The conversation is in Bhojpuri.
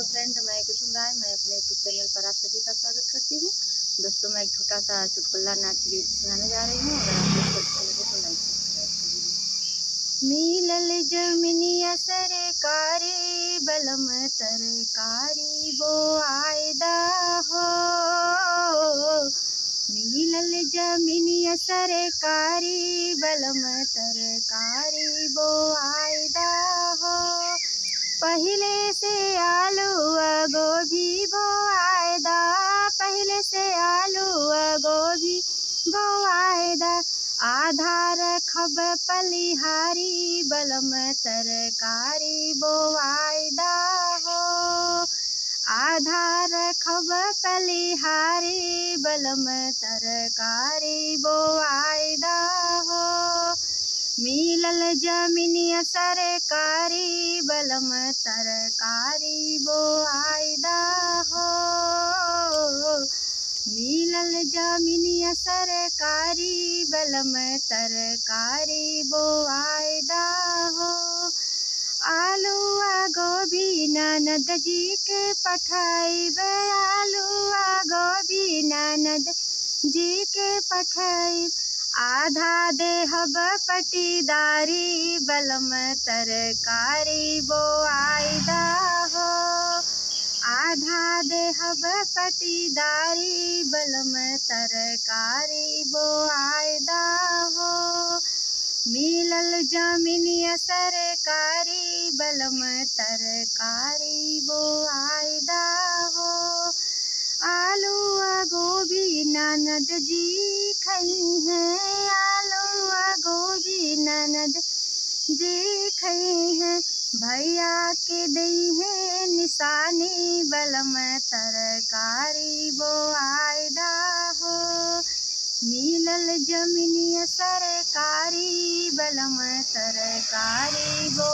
हेलो फ्रेंड, मैं कुसुम राय। मैं अपने यूट्यूब चैनल पर आप सभी का स्वागत करती हूँ। दोस्तों, मैं एक छोटा सा चुटकुला नाच गीत सुनाने जा रही हूँ। अगर आप लोग को अच्छा लगे तो लाइक सब्सक्राइब करिए। मिलल जमिनिया सरकारी बलम तरकारी वो आयदा हो। मिलल जमिनिया सरकारी बलम तरकारी वो आयदा हो। पहले से आलू गोभी बोआएदा, पहले से आलू गोभी बोआएदा। आधार खब पलिहारी बलम तरकारी बोआएदा हो। आधार खब पलिहारी बलम तरकारी बोआएदा हो। मिलल जमिनिया सरकारी बलम तरकारी बोआएदा हो। मिलल जमिनिया सरकारी बलम तरकारी बोआएदा हो। आलू गोभी ननद जी के पठाइब, आलू गोभी ननद जी के पठाइब। आधा देहब पटीदारी बलम तरकारी बोआएदा हो। आधा देहब पटीदारी बलम तरकारी बोआएदा हो। मिलल जमिनिया सरकारी बलम तरकारी बोआएदा हो। आलू गोभी ननद जी खई हैं, आलू गोभी ननद जी खई हैं। भैया के दई है निशानी बलम तरकारी बोआएदा हो। मिलल जमिनिया सरकारी बलम तरकारी बो